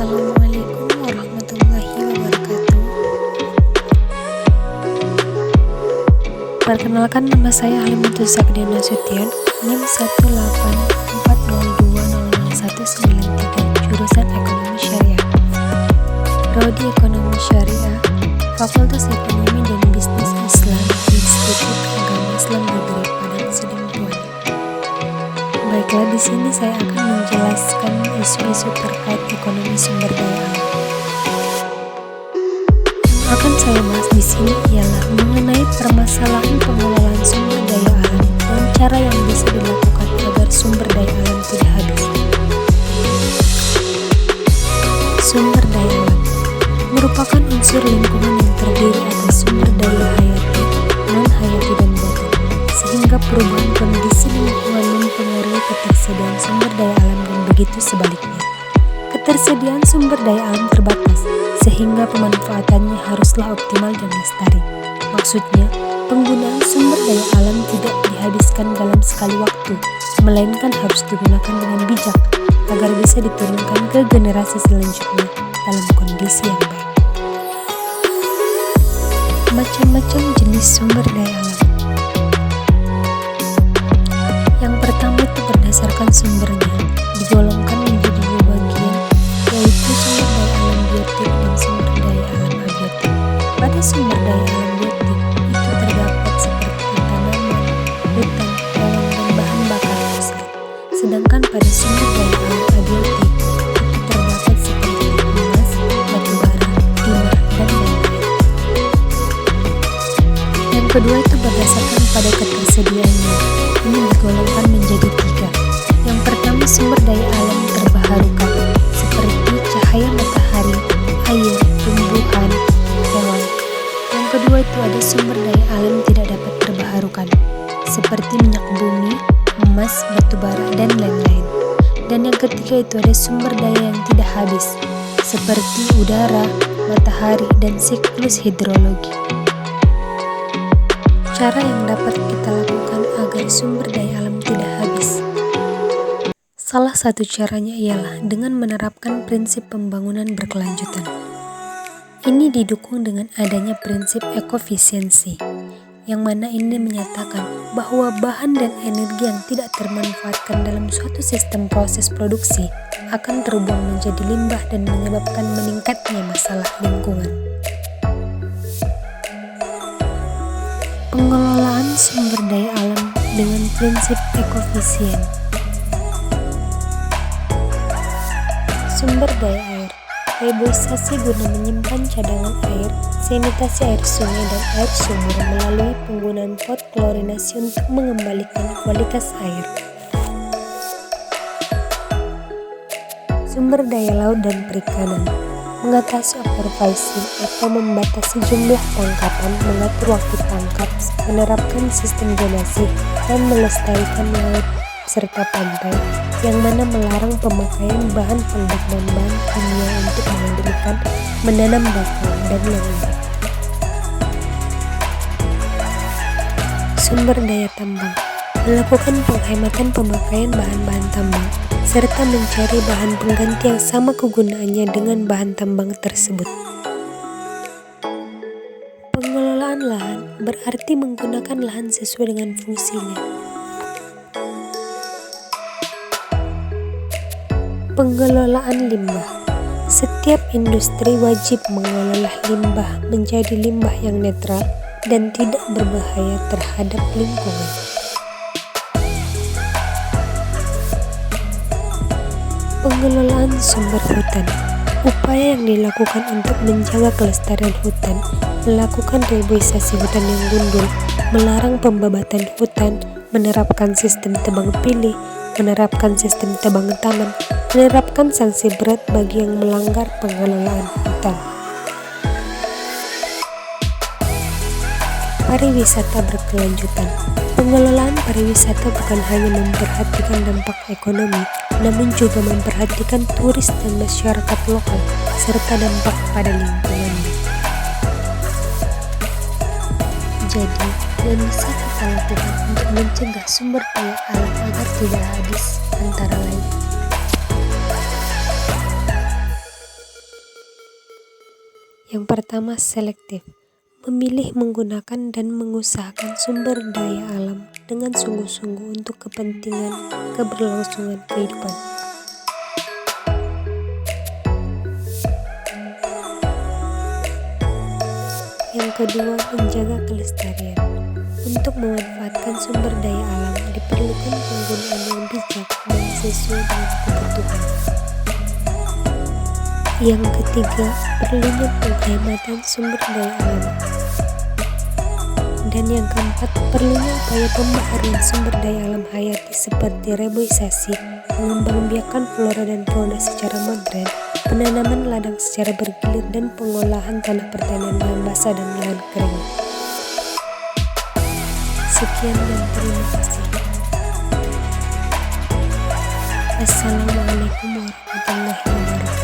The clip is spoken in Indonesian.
Assalamualaikum warahmatullahi wabarakatuh. Perkenalkan, nama saya Halimatus Sakdina Nasution, NIM 18402000193, jurusan Ekonomi Syariah, Prodi Ekonomi Syariah, Fakultas Ekonomi dan Bisnis Islam, Institut Agama Islam Negeri Padang Sidempuan. Baiklah, di sini saya akan menjelaskan isu-isu terkait ekonomi sumber daya alam. Yang akan saya bahas di sini ialah mengenai permasalahan pengelolaan sumber daya alam dan cara yang bisa dilakukan agar sumber daya alam tidak habis. Sumber daya alam merupakan unsur lingkungan yang terdiri atas sumber daya hayati, non-hayati, dan batu, sehingga perubahan kondisi lingkungan mempengaruhi ketersediaan sumber daya alam dan begitu sebaliknya. Ketersediaan sumber daya alam terbatas, sehingga pemanfaatannya haruslah optimal dan lestari. Maksudnya, penggunaan sumber daya alam tidak dihabiskan dalam sekali waktu, melainkan harus digunakan dengan bijak agar bisa diturunkan ke generasi selanjutnya dalam kondisi yang baik. Macam-macam jenis sumber daya alam. Yang pertama itu berdasarkan sumbernya, digolongkan menjadi dua bagian, yaitu sumber daya alam biotik dan sumber daya alam abiotik. Pada sumber daya alam biotik itu terdapat seperti tanaman, hutan, hewan, dan bahan bakar fosil. Sedangkan pada sumber daya alam abiotik itu terdapat seperti emas, batu bara, timah, dan lain-lain. Yang kedua itu berdasarkan pada ketersediaannya. Ini digolongkan menjadi tiga. Yang pertama, sumber daya alam terbaharukan seperti cahaya matahari, air, tumbuhan, hewan. Yang kedua itu ada sumber daya alam tidak dapat terbaharukan seperti minyak bumi, emas, batu bara, dan lain-lain. Dan yang ketiga itu ada sumber daya yang tidak habis seperti udara, matahari, dan siklus hidrologi. Cara yang dapat kita lakukan agar sumber daya alam tidak habis. Salah satu caranya ialah dengan menerapkan prinsip pembangunan berkelanjutan. Ini didukung dengan adanya prinsip ekofisiensi, yang mana ini menyatakan bahwa bahan dan energi yang tidak termanfaatkan dalam suatu sistem proses produksi akan terbuang menjadi limbah dan menyebabkan meningkatnya masalah lingkungan. Pengelolaan sumber daya alam dengan prinsip ekofisien. Sumber daya air, reboisasi guna menyimpan cadangan air, sanitasi air sungai dan air sumur melalui penggunaan pot klorinasi untuk mengembalikan kualitas air. Sumber daya laut dan perikanan, mengatasi overfishing atau membatasi jumlah tangkapan, mengatur waktu tangkap, menerapkan sistem zonasi, dan melestarikan laut serta pantai, yang mana melarang pemakaian bahan peledak dan bahan kimia untuk mengendalikan menanam bakau dan lain-lain. Sumber daya tambang, melakukan penghematan pemakaian bahan-bahan tambang, serta mencari bahan pengganti yang sama kegunaannya dengan bahan tambang tersebut. Pengelolaan lahan berarti menggunakan lahan sesuai dengan fungsinya. Pengelolaan limbah. Setiap industri wajib mengelola limbah menjadi limbah yang netral dan tidak berbahaya terhadap lingkungan. Pengelolaan sumber hutan, upaya yang dilakukan untuk menjaga kelestarian hutan, melakukan reboisasi hutan yang gundul, melarang pembabatan hutan, menerapkan sistem tebang pilih, menerapkan sistem tebang taman, menerapkan sanksi berat bagi yang melanggar pengelolaan hutan. Pariwisata berkelanjutan. Pengelolaan pariwisata bukan hanya memperhatikan dampak ekonomi, namun juga memperhatikan turis dan masyarakat lokal, serta dampak pada lingkungannya. Jadi, yang bisa kita lakukan untuk mencegah sumber daya alam agar tidak habis antara lain Yang pertama, selektif. Memilih, menggunakan, dan mengusahakan sumber daya alam dengan sungguh-sungguh untuk kepentingan keberlangsungan kehidupan. Yang kedua, menjaga kelestarian. Untuk memanfaatkan sumber daya alam diperlukan penggunaan yang bijak dan sesuai dengan kebutuhan. Yang ketiga, perlunya penghematan sumber daya alam. Dan yang keempat, perlunya upaya pembaharuan sumber daya alam hayati seperti reboisasi, mengembangbiakan flora dan fauna secara modern, penanaman ladang secara bergilir, dan pengolahan tanah pertanian lahan basah dan lahan kering. Sekian dan terima kasih. Assalamualaikum warahmatullahi wabarakatuh.